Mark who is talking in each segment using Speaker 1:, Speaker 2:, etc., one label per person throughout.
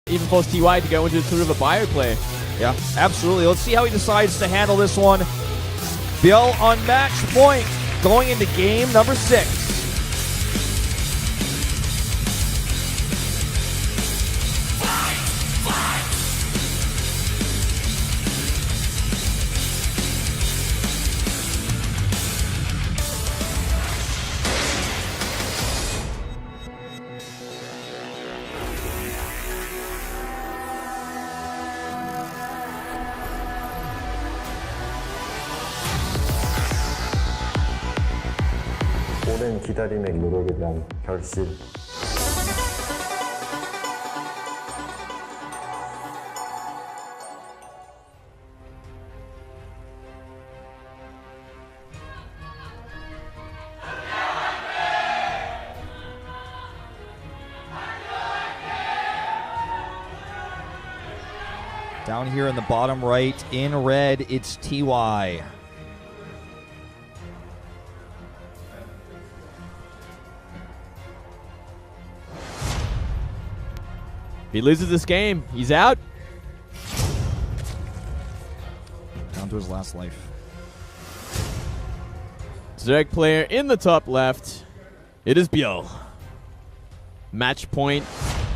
Speaker 1: even force TY to go into sort of a bio play.
Speaker 2: Yeah, absolutely. Let's see how he decides to handle this one. Bill on match point going into game number 6.
Speaker 3: 오랜 기다림의 노력에 대한 결실.
Speaker 2: Down here in the bottom right, in red, it's TY.
Speaker 1: If he loses this game, he's out.
Speaker 2: Down to his last life.
Speaker 1: Zerg player in the top left. It is Byul. Match point.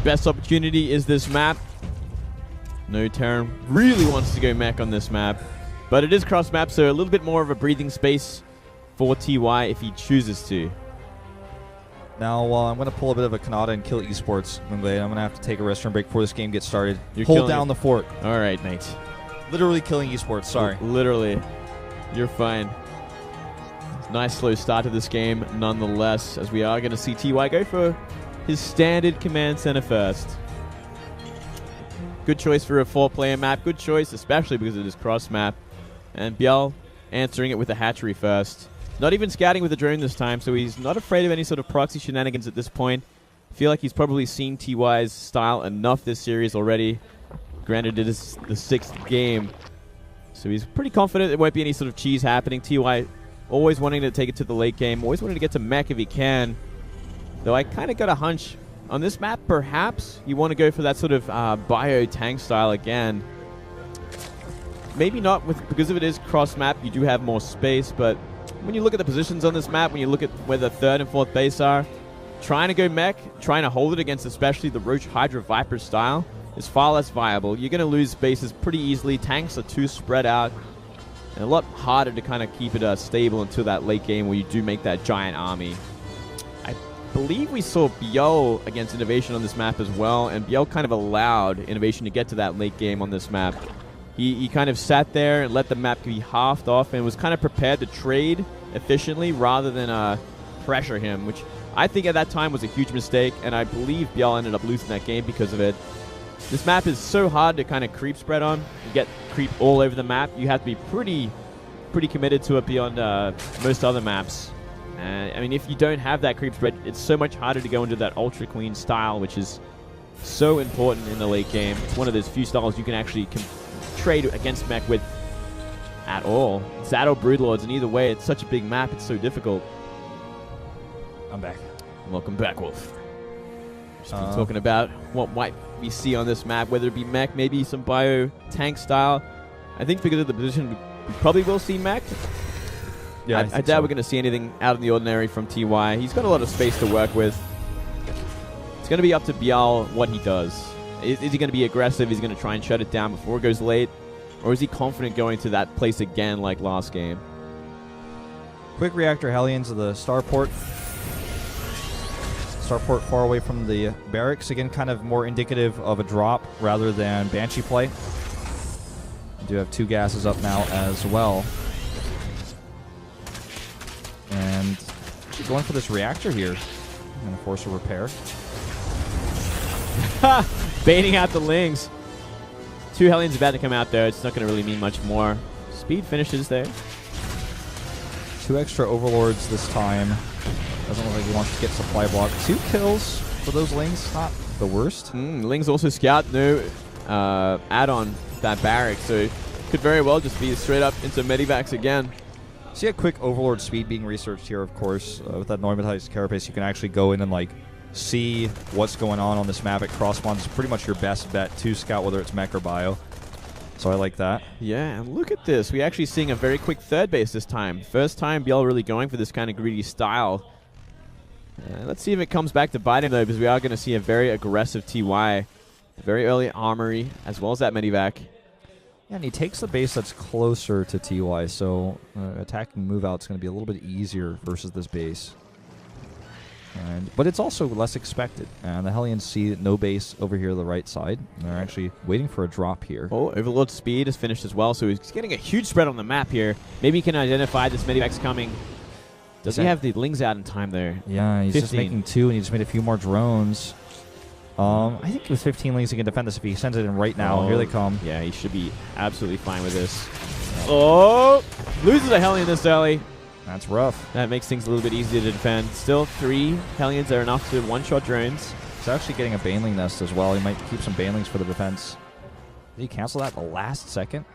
Speaker 1: Best opportunity is this map. No, Terran really wants to go mech on this map. But it is cross map, so a little bit more of a breathing space for TY if he chooses to.
Speaker 2: Now, I'm going to pull a bit of a Kanata and kill esports. I'm going to have to take a restroom break before this game gets started. Hold down the fort.
Speaker 1: All right, mate.
Speaker 2: Literally killing esports, sorry.
Speaker 1: Literally. You're fine. Nice slow start to this game, nonetheless, as we are going to see TY go for his standard command center first. Good choice for a 4-player map. Good choice, especially because it is cross map. And Byul answering it with a hatchery first. Not even scouting with a drone this time, so he's not afraid of any sort of proxy shenanigans at this point. I feel like he's probably seen TY's style enough this series already. Granted, it is the 6th game, so he's pretty confident there won't be any sort of cheese happening. TY always wanting to take it to the late game, always wanting to get to mech if he can. Though I kind of got a hunch on this map, perhaps you want to go for that sort of bio tank style again. Maybe not, because if it is cross map, you do have more space, but when you look at the positions on this map, when you look at where the 3rd and 4th base are, trying to go mech, trying to hold it against especially the Roach Hydra Viper style is far less viable. You're going to lose bases pretty easily. Tanks are too spread out, and a lot harder to kind of keep it stable until that late game where you do make that giant army. I believe we saw Byul against Innovation on this map as well, and Byul kind of allowed Innovation to get to that late game on this map. He kind of sat there and let the map be halved off and was kind of prepared to trade efficiently rather than pressure him, which I think at that time was a huge mistake, and I believe Byul ended up losing that game because of it. This map is so hard to kind of creep spread on. You get creep all over the map. You have to be pretty committed to it beyond most other maps. I mean, if you don't have that creep spread, it's so much harder to go into that Ultra Queen style, which is so important in the late game. It's one of those few styles you can actually trade against mech with at all. It's that or Broodlords, and either way, it's such a big map, it's so difficult.
Speaker 2: I'm back.
Speaker 1: Welcome back, Wolf. Just been talking about what might we see on this map, whether it be mech, maybe some bio tank style. I think because of the position, we probably will see mech.
Speaker 2: Yeah,
Speaker 1: I doubt we're going to see anything out of the ordinary from TY. He's got a lot of space to work with. It's going to be up to Byul what he does. Is he going to be aggressive? Is he going to try and shut it down before it goes late? Or is he confident going to that place again like last game?
Speaker 2: Quick reactor Hellions of the starport. Starport far away from the barracks. Again, kind of more indicative of a drop rather than Banshee play. We do have 2 gases up now as well. And going for this reactor here. I'm going to force a repair.
Speaker 1: Baiting out the Lings. 2 Hellions about to come out there. It's not going to really mean much more. Speed finishes there.
Speaker 2: 2 extra Overlords this time. Doesn't look like he wants to get supply block. 2 kills for those Lings. Not the worst.
Speaker 1: Lings also scout. No add-on that barrack. So could very well just be straight up into Medivacs again.
Speaker 2: See a quick Overlord speed being researched here, of course. With that normatized carapace, you can actually go in and like see what's going on this map at cross spawns is pretty much your best bet to scout, whether it's mech or bio. So I like that.
Speaker 1: Yeah, and look at this. We're actually seeing a very quick third base this time. First time ByuLzerg really going for this kind of greedy style. Let's see if it comes back to bite him, though, because we are going to see a very aggressive TY. Very early armory, as well as that medivac.
Speaker 2: Yeah, and he takes the base that's closer to TY, so attacking move out is going to be a little bit easier versus this base. But it's also less expected. And the Hellions see no base over here on the right side. And they're actually waiting for a drop here.
Speaker 1: Oh, Overlord's speed is finished as well, so he's getting a huge spread on the map here. Maybe he can identify this medivac's coming. Does he have the Lings out in time there?
Speaker 2: Yeah, he's
Speaker 1: 15.
Speaker 2: just making 2, and he just made a few more drones. I think with 15 Lings, he can defend this if he sends it in right now.
Speaker 1: Oh,
Speaker 2: here they come.
Speaker 1: Yeah, he should be absolutely fine with this. Oh! Loses a Hellion this early.
Speaker 2: That's rough.
Speaker 1: That makes things a little bit easier to defend. Still 3 Hellions are enough to one-shot drones.
Speaker 2: He's actually getting a Baneling nest as well. He might keep some Banelings for the defense. Did he cancel that at the last second?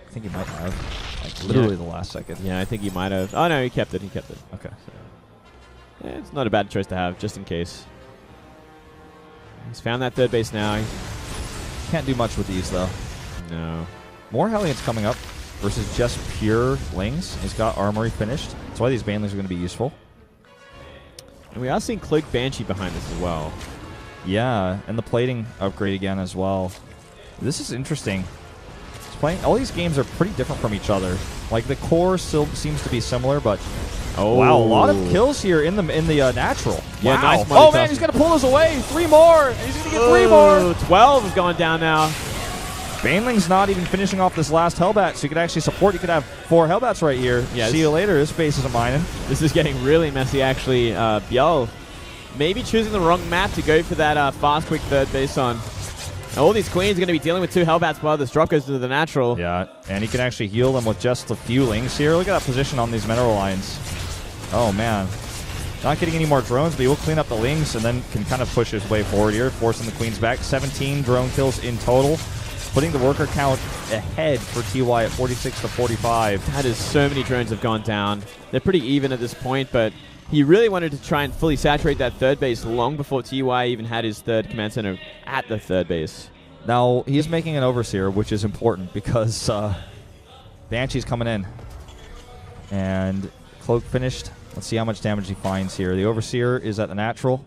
Speaker 2: I think he might have. Like, literally the last second.
Speaker 1: Yeah, I think he might have. Oh, no, he kept it. He kept it.
Speaker 2: Okay.
Speaker 1: So, yeah, it's not a bad choice to have, just in case. He's found that third base now.
Speaker 2: Can't do much with these, though.
Speaker 1: No.
Speaker 2: More Hellions coming up versus just pure Lings. He's got Armory finished. That's why these Banelings are going to be useful.
Speaker 1: And we are seeing Cloak Banshee behind this as well.
Speaker 2: Yeah, and the plating upgrade again as well. This is interesting. All these games are pretty different from each other. Like, the core still seems to be similar, but wow, a lot of kills here in the natural.
Speaker 1: Yeah,
Speaker 2: wow.
Speaker 1: nice.
Speaker 2: Oh man, he's gonna pull those away. 3 more. He's gonna get 3 more.
Speaker 1: 12 has gone down now.
Speaker 2: Baneling's not even finishing off this last Hellbat, so you could actually support. You could have 4 Hellbats right here.
Speaker 1: Yeah,
Speaker 2: see you later. This base isn't mining.
Speaker 1: This is getting really messy, actually. ByuLzerg maybe choosing the wrong map to go for that fast, quick third base on. All these queens are going to be dealing with 2 Hellbats while this drop goes to the natural.
Speaker 2: Yeah, and he can actually heal them with just a few Lings here. Look at that position on these mineral lines. Oh, man. Not getting any more drones, but he will clean up the Lings and then can kind of push his way forward here, forcing the queens back. 17 drone kills in total, putting the worker count ahead for TY at 46 to 45.
Speaker 1: That is, so many drones have gone down. They're pretty even at this point, but he really wanted to try and fully saturate that third base long before TY even had his third command center at the third base.
Speaker 2: Now, he's making an Overseer, which is important because Banshee's coming in. And Cloak finished. Let's see how much damage he finds here. The Overseer is at the natural.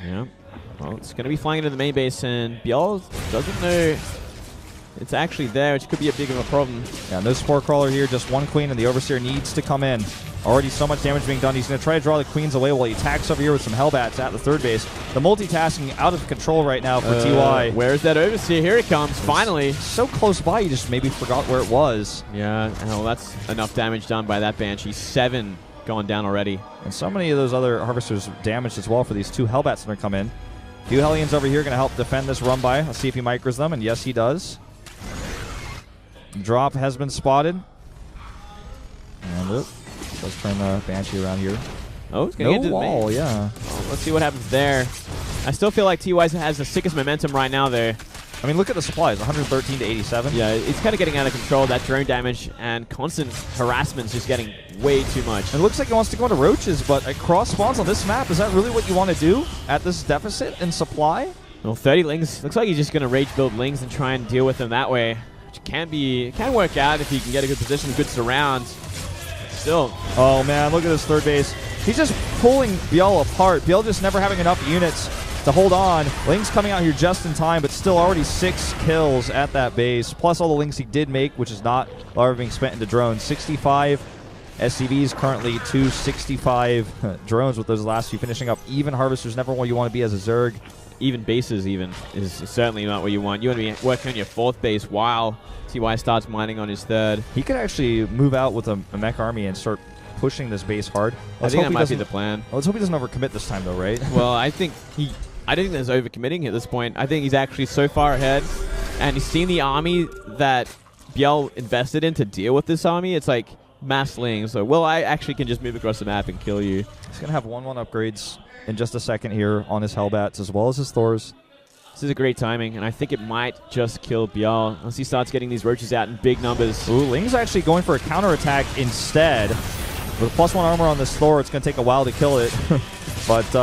Speaker 1: Yeah. Well, it's going to be flying into the main base, and ByuLzerg doesn't know it's actually there, which could be a big of a problem.
Speaker 2: Yeah, no Spore Crawler here, just 1 queen, and the Overseer needs to come in. Already so much damage being done. He's going to try to draw the queens away while he attacks over here with some Hellbats at the third base. The multitasking out of control right now for TY.
Speaker 1: Where's that Overseer? Here it comes, finally.
Speaker 2: So close by, you just maybe forgot where it was.
Speaker 1: Yeah, well, that's enough damage done by that Banshee. 7 gone down already.
Speaker 2: And so many of those other Harvesters damaged as well for these 2 Hellbats that are come in. A few Hellions over here going to help defend this run by. Let's see if he micros them, and yes, he does. Drop has been spotted. And let's turn the Banshee around here.
Speaker 1: Oh, it's going to get to the
Speaker 2: wall,
Speaker 1: main.
Speaker 2: yeah.
Speaker 1: Oh, let's see what happens there. I still feel like TY has the sickest momentum right now there.
Speaker 2: I mean, look at the supplies, 113 to 87.
Speaker 1: Yeah, it's kind of getting out of control. That drone damage and constant harassment is just getting way too much.
Speaker 2: It looks like he wants to go into roaches, but at cross spawns on this map, is that really what you want to do at this deficit in supply?
Speaker 1: Well, 30 Lings. Looks like he's just going to rage build Lings and try and deal with them that way. Which can work out if he can get a good position, good surrounds. Still.
Speaker 2: Oh, man, look at this third base. He's just pulling ByuLzerg apart. ByuLzerg just never having enough units to hold on. Lings coming out here just in time, but still already 6 kills at that base, plus all the Lings he did make, which is not already being spent into drones. 65 SCVs currently, 265 drones with those last few finishing up. Even Harvesters, never what you want to be as a Zerg.
Speaker 1: Even bases is certainly not what you want. You want to be working on your 4th base while TY starts mining on his 3rd.
Speaker 2: He could actually move out with a mech army and start pushing this base hard.
Speaker 1: I think that might be the plan.
Speaker 2: Let's hope he doesn't overcommit this time, though, right?
Speaker 1: Well, I think there's overcommitting at this point. I think he's actually so far ahead, and he's seen the army that ByuLzerg invested in to deal with this army. It's like mass Lings. So, well, I actually can just move across the map and kill you.
Speaker 2: He's going to have 1/1 upgrades in just a second here on his Hellbats as well as his Thors.
Speaker 1: This is a great timing, and I think it might just kill ByuLzerg once he starts getting these roaches out in big numbers.
Speaker 2: Ooh, Ling's actually going for a counterattack instead. With +1 armor on this Thor, it's going to take a while to kill it. But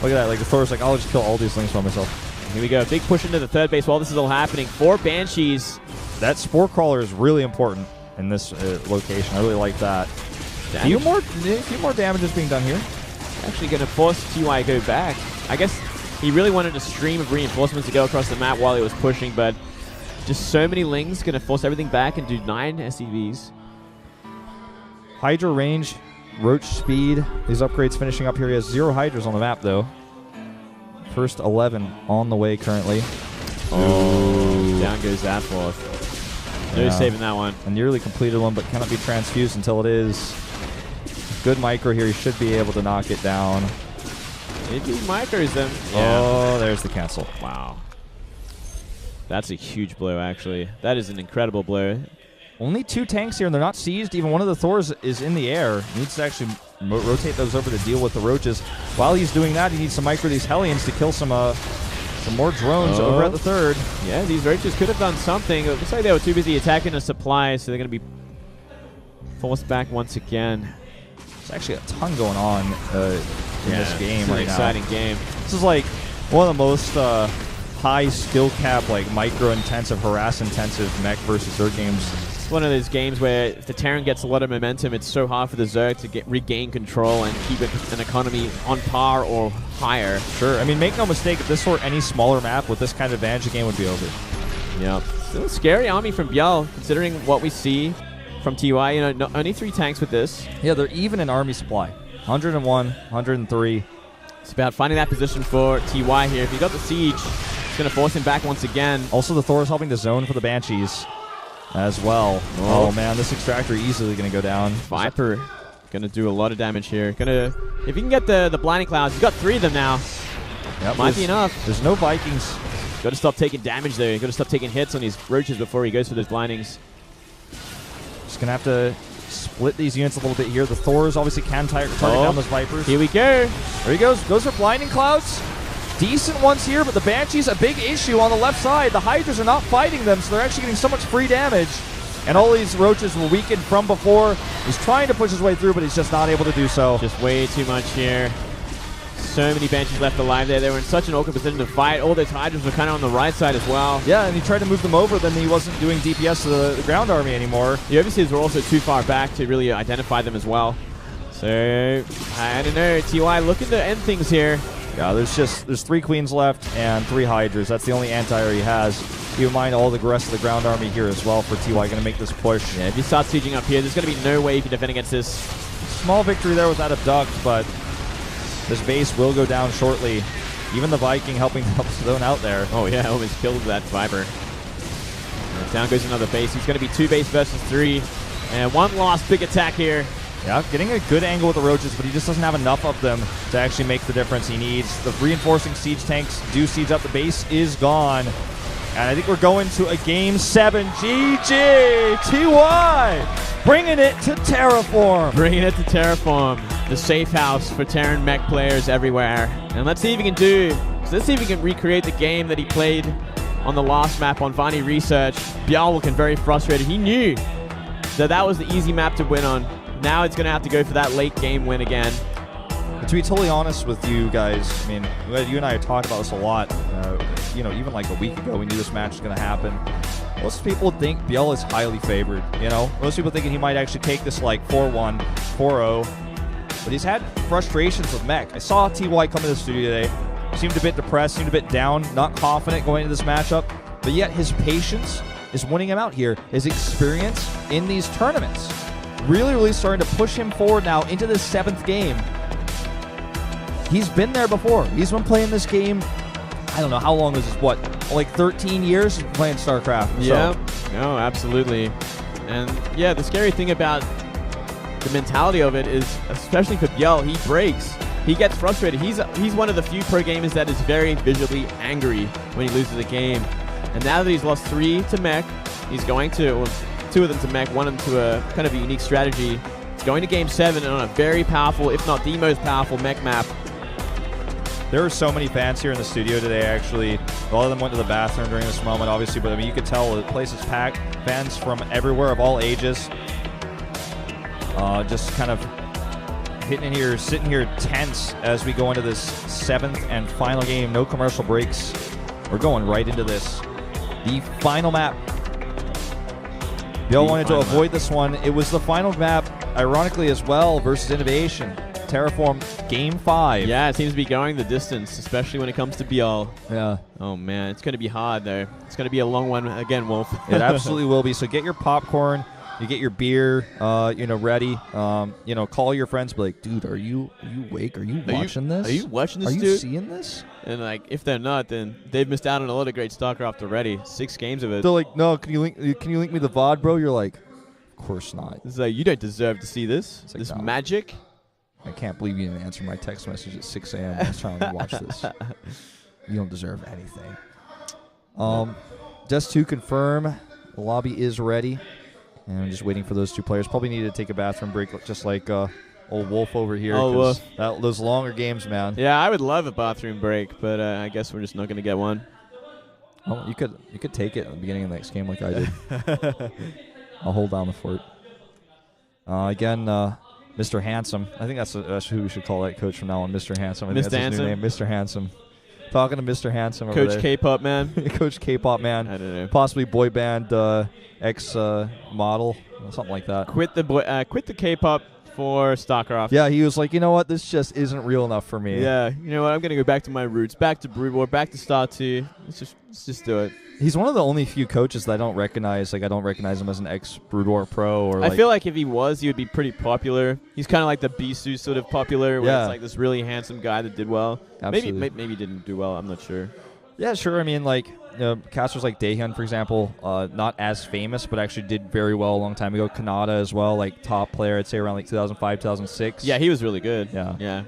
Speaker 2: look Look at that. Like the Thor's like, I'll just kill all these Lings by myself.
Speaker 1: Here we go. Big push into the third base while this is all happening. 4 Banshees.
Speaker 2: That Spore Crawler is really important in this location. I really like that. A few more damage is being done here.
Speaker 1: Actually going to force TY go back. I guess he really wanted a stream of reinforcements to go across the map while he was pushing, but just so many Lings going to force everything back and do 9 SCVs.
Speaker 2: Hydra range, Roach speed. These upgrades finishing up here. He has 0 Hydras on the map, though. First 11 on the way currently.
Speaker 1: Oh, down goes that fourth. No saving that one.
Speaker 2: A nearly completed one, but cannot be transfused until it is. Good micro here. He should be able to knock it down.
Speaker 1: It micros them.
Speaker 2: Yeah. Oh, there's the cancel.
Speaker 1: Wow. That's a huge blow, actually. That is an incredible blow.
Speaker 2: Only 2 tanks here, and they're not seized. Even one of the Thors is in the air. He needs to actually rotate those over to deal with the Roaches. While he's doing that, he needs to micro these Hellions to kill some more drones over at the third.
Speaker 1: Yeah, these Roaches could have done something. It looks like they were too busy attacking a supply, so they're going to be forced back once again.
Speaker 2: There's actually a ton going on in this game right now.
Speaker 1: Exciting game.
Speaker 2: This is like one of the most high skill cap, like micro-intensive, harass-intensive mech versus Zerg games.
Speaker 1: It's one of those games where if the Terran gets a lot of momentum, it's so hard for the Zerg to regain control and keep an economy on par or higher.
Speaker 2: Sure. I mean, make no mistake, if this were any smaller map with this kind of advantage, the game would be over.
Speaker 1: Yeah. Still a scary army from ByuLzerg, considering what we see from TY. You know, only 3 tanks with this.
Speaker 2: Yeah, they're even in army supply. 101, 103.
Speaker 1: It's about finding that position for TY here. If he got the siege, it's going to force him back once again.
Speaker 2: Also, the Thor is helping to zone for the Banshees as well. Oh man, this extractor easily going to go down.
Speaker 1: Viper going to do a lot of damage here. If you can get the blinding clouds, he's got 3 of them now.
Speaker 2: Yep,
Speaker 1: might be enough.
Speaker 2: There's no Vikings.
Speaker 1: Got to stop taking damage there. Got to stop taking hits on these Roaches before he goes for those blindings.
Speaker 2: Just going to have to split these units a little bit here. The Thors obviously can target down those Vipers.
Speaker 1: Here we go.
Speaker 2: There he goes. Goes for blinding clouds. Decent ones here, but the Banshees, a big issue on the left side. The Hydras are not fighting them, so they're actually getting so much free damage. And all these Roaches were weakened from before. He's trying to push his way through, but he's just not able to do so.
Speaker 1: Just way too much here. So many Banshees left alive there. They were in such an awkward position to fight. All those Hydras were kind of on the right side as well.
Speaker 2: Yeah, and he tried to move them over, then he wasn't doing DPS to the ground army anymore.
Speaker 1: The Overseers were also too far back to really identify them as well. So, I don't know. TY looking to end things here.
Speaker 2: Yeah, there's 3 Queens left and 3 Hydras. That's the only anti-air he has. Keep in mind all the rest of the ground army here as well for TY going to make this push.
Speaker 1: Yeah, if you start sieging up here, there's going to be no way you can defend against this.
Speaker 2: Small victory there with that abduct, but this base will go down shortly. Even the Viking helping zone out there.
Speaker 1: Oh yeah, almost killed that Viper. And down goes another base. He's going to be 2 base versus 3. And one last big attack here.
Speaker 2: Yeah, getting a good angle with the Roaches, but he just doesn't have enough of them to actually make the difference he needs. The reinforcing siege tanks do siege up. The base is gone. And I think we're going to a Game 7. GG! TY! Bringing it to Terraform.
Speaker 1: Bringing it to Terraform. The safe house for Terran mech players everywhere. And let's see if he can let's see if he can recreate the game that he played on the last map on Vani Research. ByuLzerg looking very frustrated. He knew that was the easy map to win on. Now it's going to have to go for that late game win again.
Speaker 2: But to be totally honest with you guys, I mean, you and I have talked about this a lot. You know, even like a week ago, we knew this match was going to happen. Most people think ByuLzerg is highly favored, you know? Most people thinking he might actually take this like 4-1, 4-0. But he's had frustrations with mech. I saw TY come to the studio today. Seemed a bit depressed, seemed a bit down, not confident going into this matchup. But yet his patience is winning him out here. His experience in these tournaments really starting to push him forward now into this 7th game. He's been there before. He's been playing this game, I don't know, how long is this, what, like 13 years playing StarCraft?
Speaker 1: Yeah, no, absolutely. And yeah, the scary thing about the mentality of it is, especially for ByuLzerg, he breaks. He gets frustrated. He's one of the few pro gamers that is very visually angry when he loses a game. And now that he's lost 3 to mech, he's going to, 2 of them to mech, 1 of them to a kind of a unique strategy. He's going to Game 7 on a very powerful, if not the most powerful mech map.
Speaker 2: There were so many fans here in the studio today, actually. A lot of them went to the bathroom during this moment, obviously, but I mean, you could tell the place is packed. Fans from everywhere of all ages. Just kind of hitting in here, sitting here tense as we go into this 7th and final game. No commercial breaks. We're going right into this. The final map. Y'all wanted to avoid this one. It was the final map, ironically as well, versus Innovation. Terraform Game 5.
Speaker 1: Yeah, it seems to be going the distance, especially when it comes to BL.
Speaker 2: Yeah.
Speaker 1: Oh, man. It's going to be hard, though. It's going to be a long one again, Wolf.
Speaker 2: It absolutely will be. So get your popcorn. You get your beer, ready. Call your friends. Be like, dude, are you awake? Are you watching this?
Speaker 1: Are you watching this,
Speaker 2: dude? Are you seeing this?
Speaker 1: And, if they're not, then they've missed out on a lot of great StarCraft already. 6 games of it.
Speaker 2: They're like, no, can you link me the VOD, bro? You're like, of course not.
Speaker 1: It's like, you don't deserve to see this.
Speaker 2: It's like,
Speaker 1: this
Speaker 2: no.
Speaker 1: magic.
Speaker 2: I can't believe you didn't answer my text message at 6 a.m. I was trying to watch this. You don't deserve anything. Just to confirm, the lobby is ready. And I'm just waiting for those 2 players. Probably need to take a bathroom break, just like old Wolf over here.
Speaker 1: Oh, Wolf.
Speaker 2: Those longer games, man.
Speaker 1: Yeah, I would love a bathroom break, but I guess we're just not going to get one.
Speaker 2: Oh, you could take it at the beginning of the next game like I did. I'll hold down the fort. Again, Mr. Handsome. I think that's who we should call that coach from now on, Mr. Handsome. I think
Speaker 1: Mr.
Speaker 2: that's his new name, Mr. Handsome. Talking to Mr. Handsome over there.
Speaker 1: Coach K-pop man.
Speaker 2: Coach K-pop man.
Speaker 1: I don't know.
Speaker 2: Possibly boy band ex model, something like that.
Speaker 1: Quit the K-pop for StarCraft.
Speaker 2: Yeah, he was like, you know what, this just isn't real enough for me.
Speaker 1: Yeah, you know what, I'm gonna go back to my roots, back to Brood War, back to Star 2. Let's just do it.
Speaker 2: He's one of the only few coaches that I don't recognize. Like, I don't recognize him as an ex-Brood War pro. Or
Speaker 1: I feel like if he was, he would be pretty popular. He's kind of like the Bisu sort of popular, where it's like this really handsome guy that did well.
Speaker 2: Absolutely.
Speaker 1: Maybe didn't do well. I'm not sure.
Speaker 2: Yeah, sure. I mean, casters like Daehyun, for example, not as famous, but actually did very well a long time ago. Kanata as well, top player, I'd say around 2005, 2006.
Speaker 1: Yeah, he was really good.
Speaker 2: Yeah.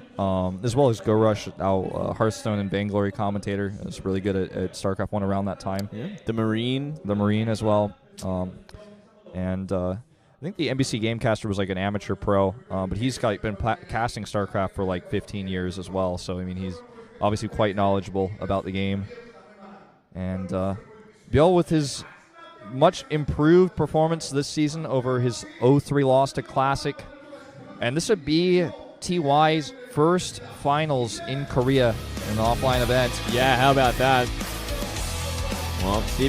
Speaker 2: As well as Go Rush, now Hearthstone and Vainglory commentator. Was really good at StarCraft 1 around that time.
Speaker 1: Yeah. The Marine
Speaker 2: as well. And I think the NBC Gamecaster was an amateur pro, but he's been casting StarCraft for 15 years as well. So, I mean, he's obviously quite knowledgeable about the game. And Biel, with his much improved performance this season over his 0-3 loss to Classic. And this would be TY's first finals in Korea in an offline event.
Speaker 1: Yeah, how about that? Well, see